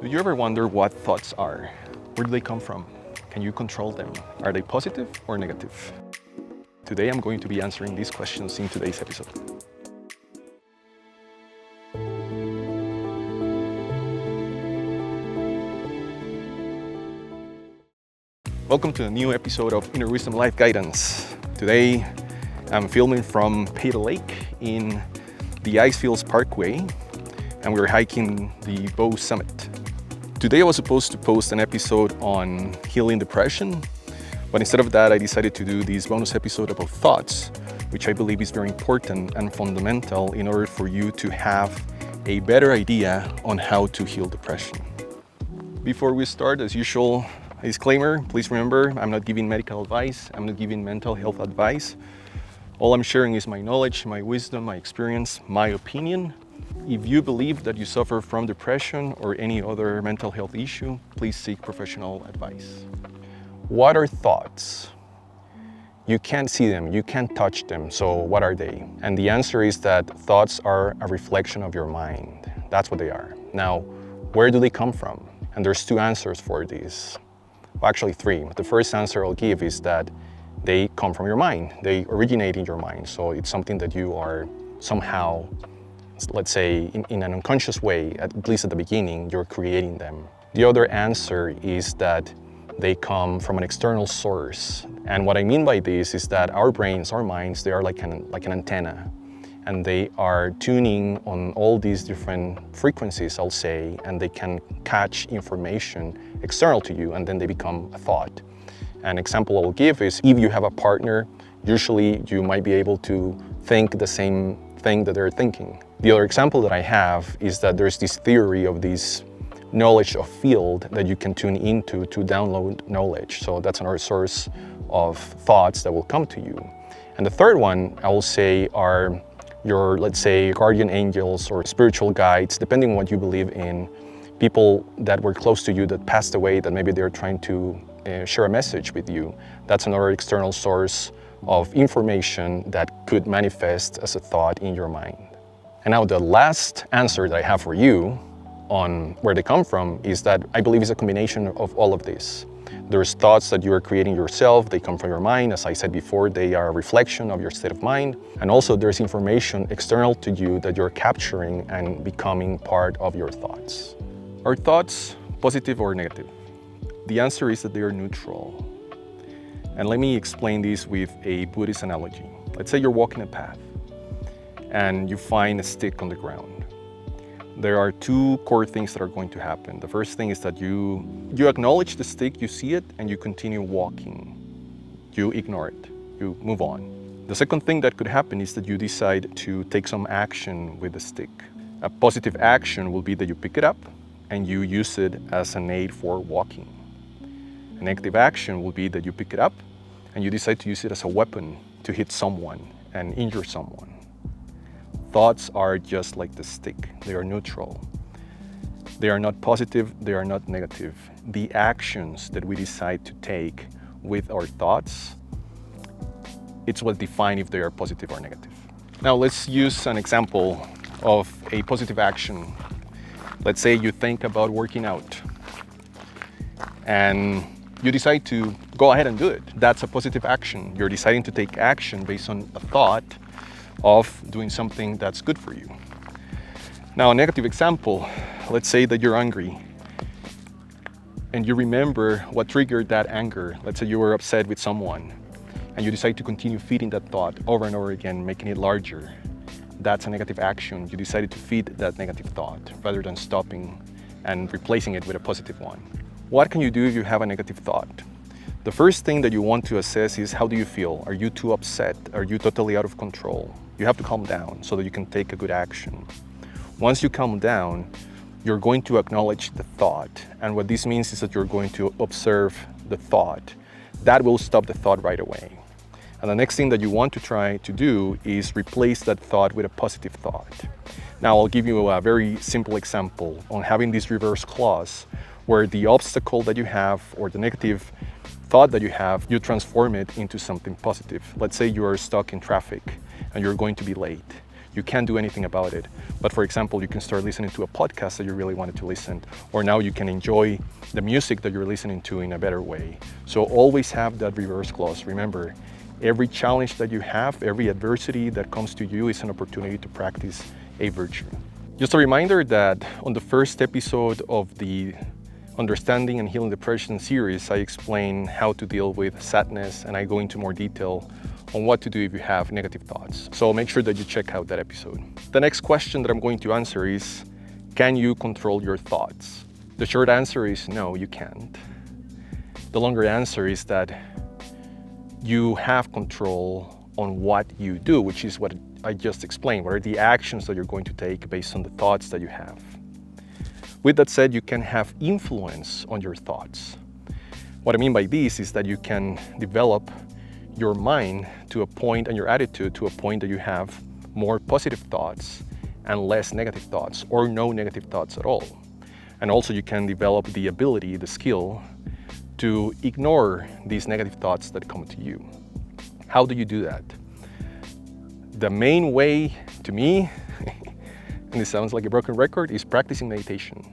Do you ever wonder what thoughts are? Where do they come from? Can you control them? Are they positive or negative? Today I'm going to be answering these questions in today's episode. Welcome to a new episode of Inner Wisdom Life Guidance. Today I'm filming from Payta Lake in the Icefields Parkway, and we're hiking the Bow Summit. Today I was supposed to post an episode on healing depression, but instead of that I decided to do this bonus episode about thoughts, which I believe is very important and fundamental in order for you to have a better idea on how to heal depression. Before we start, as usual, a disclaimer, please remember, I'm not giving medical advice, I'm not giving mental health advice. All I'm sharing is my knowledge, my wisdom, my experience, my opinion. If you believe that you suffer from depression or any other mental health issue, please seek professional advice. What are thoughts? You can't see them, you can't touch them, so what are they? And the answer is that thoughts are a reflection of your mind. That's what they are. Now, where do they come from? And there's two answers for this. Well, actually three. The first answer I'll give is that they come from your mind. They originate in your mind. So it's something that you are somehow, let's say, in an unconscious way, at least at the beginning, you're creating them. The other answer is that they come from an external source. And what I mean by this is that our brains, our minds, they are like an antenna. And they are tuning on all these different frequencies, I'll say, and they can catch information external to you, and then they become a thought. An example I'll give is if you have a partner, usually you might be able to think the same thing that they're thinking. The other example that I have is that there's this theory of this knowledge of field that you can tune into to download knowledge. So that's another source of thoughts that will come to you. And the third one, I will say, are your, let's say, guardian angels or spiritual guides, depending on what you believe in, people that were close to you that passed away, that maybe they're trying to share a message with you. That's another external source of information that could manifest as a thought in your mind. And now the last answer that I have for you on where they come from is that I believe it's a combination of all of this. There's thoughts that you are creating yourself, they come from your mind. As I said before, they are a reflection of your state of mind. And also there's information external to you that you're capturing and becoming part of your thoughts. Are thoughts positive or negative? The answer is that they are neutral. And let me explain this with a Buddhist analogy. Let's say you're walking a path and you find a stick on the ground. There are two core things that are going to happen. The first thing is that you acknowledge the stick, you see it, and you continue walking. You ignore it, you move on. The second thing that could happen is that you decide to take some action with the stick. A positive action will be that you pick it up and you use it as an aid for walking. A negative action will be that you pick it up and you decide to use it as a weapon to hit someone and injure someone. Thoughts are just like the stick. They are neutral. They are not positive, they are not negative. The actions that we decide to take with our thoughts, it's what defines if they are positive or negative. Now let's use an example of a positive action. Let's say you think about working out and you decide to go ahead and do it. That's a positive action. You're deciding to take action based on a thought of doing something that's good for you. Now, a negative example, let's say that you're angry and you remember what triggered that anger. Let's say you were upset with someone and you decide to continue feeding that thought over and over again, making it larger. That's a negative action. You decided to feed that negative thought rather than stopping and replacing it with a positive one. What can you do if you have a negative thought? The first thing that you want to assess is, how do you feel? Are you too upset? Are you totally out of control? You have to calm down so that you can take a good action. Once you calm down, you're going to acknowledge the thought. And what this means is that you're going to observe the thought. That will stop the thought right away. And the next thing that you want to try to do is replace that thought with a positive thought. Now, I'll give you a very simple example on having this reverse clause, where the obstacle that you have or the negative thought that you have, you transform it into something positive. Let's say you are stuck in traffic and you're going to be late. you can't do anything about it. But for example, you can start listening to a podcast that you really wanted to listen, or now you can enjoy the music that you're listening to in a better way. So always have that reverse clause. Remember, every challenge that you have, every adversity that comes to you is an opportunity to practice a virtue. Just a reminder that on the first episode of the Understanding and Healing Depression series, I explain how to deal with sadness, and I go into more detail on what to do if you have negative thoughts. So make sure that you check out that episode. The next question that I'm going to answer is, can you control your thoughts? The short answer is no, you can't. The longer answer is that you have control on what you do, which is what I just explained. What are the actions that you're going to take based on the thoughts that you have? With that said, you can have influence on your thoughts. What I mean by this is that you can develop your mind to a point and your attitude to a point that you have more positive thoughts and less negative thoughts, or no negative thoughts at all. And also you can develop the ability, the skill, to ignore these negative thoughts that come to you. How do you do that? The main way, to me, and it sounds like a broken record, is practicing meditation.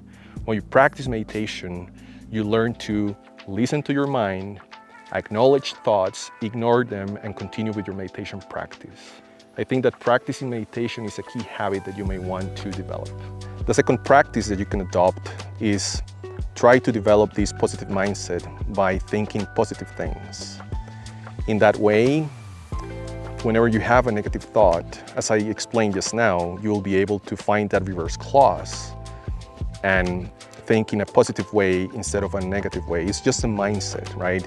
When you practice meditation, you learn to listen to your mind, acknowledge thoughts, ignore them, and continue with your meditation practice. I think that practicing meditation is a key habit that you may want to develop. The second practice that you can adopt is try to develop this positive mindset by thinking positive things. In that way, whenever you have a negative thought, as I explained just now, you will be able to find that reverse clause and think in a positive way instead of a negative way. It's just a mindset, right?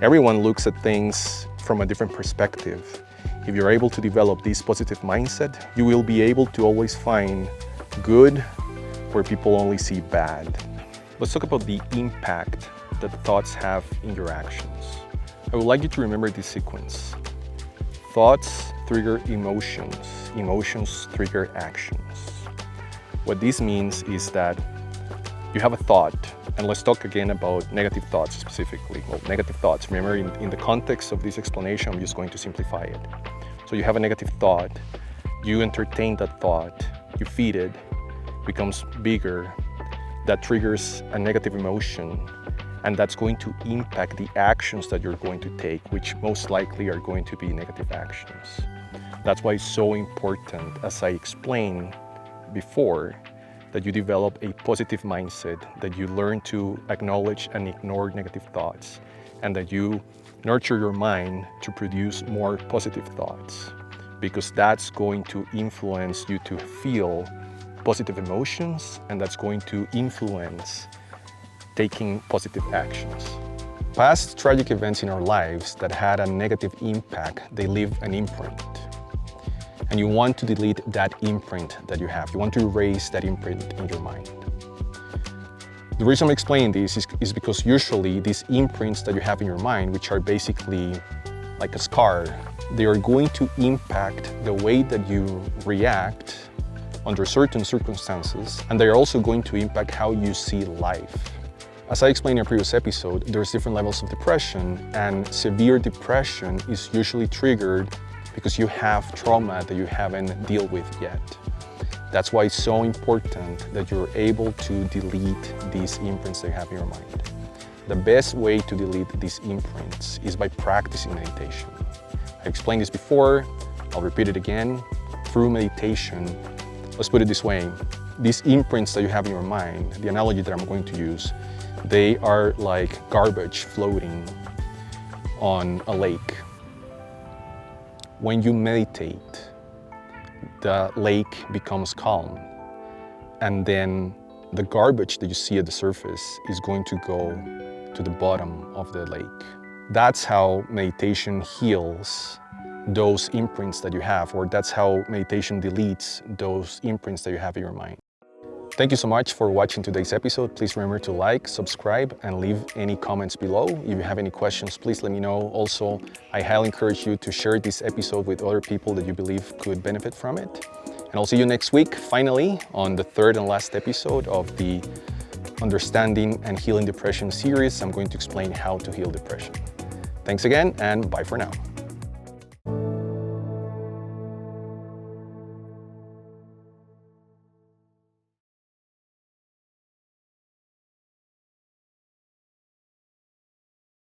Everyone looks at things from a different perspective. If you're able to develop this positive mindset, you will be able to always find good where people only see bad. Let's talk about the impact that thoughts have in your actions. I would like you to remember this sequence. Thoughts trigger emotions. Emotions trigger actions. What this means is that you have a thought, and let's talk again about negative thoughts specifically. Well, negative thoughts, remember in the context of this explanation, I'm just going to simplify it. So you have a negative thought, you entertain that thought, you feed it, becomes bigger, that triggers a negative emotion, and that's going to impact the actions that you're going to take, which most likely are going to be negative actions. That's why it's so important, as I explained before, that you develop a positive mindset, that you learn to acknowledge and ignore negative thoughts, and that you nurture your mind to produce more positive thoughts, because that's going to influence you to feel positive emotions, and that's going to influence taking positive actions. Past tragic events in our lives that had a negative impact, they leave an imprint. And you want to delete that imprint that you have. You want to erase that imprint in your mind. The reason I'm explaining this is because usually these imprints that you have in your mind, which are basically like a scar, they are going to impact the way that you react under certain circumstances, and they're also going to impact how you see life. As I explained in a previous episode, there's different levels of depression, and severe depression is usually triggered because you have trauma that you haven't dealt with yet. That's why it's so important that you're able to delete these imprints that you have in your mind. The best way to delete these imprints is by practicing meditation. I explained this before, I'll repeat it again. Through meditation, let's put it this way, these imprints that you have in your mind, the analogy that I'm going to use, they are like garbage floating on a lake. When you meditate, the lake becomes calm, and then the garbage that you see at the surface is going to go to the bottom of the lake. That's how meditation heals those imprints that you have, or that's how meditation deletes those imprints that you have in your mind. Thank you so much for watching today's episode. Please remember to like, subscribe, and leave any comments below. If you have any questions, please let me know. Also, I highly encourage you to share this episode with other people that you believe could benefit from it. And I'll see you next week, finally, on the third and last episode of the Understanding and Healing Depression series. I'm going to explain how to heal depression. Thanks again, and bye for now.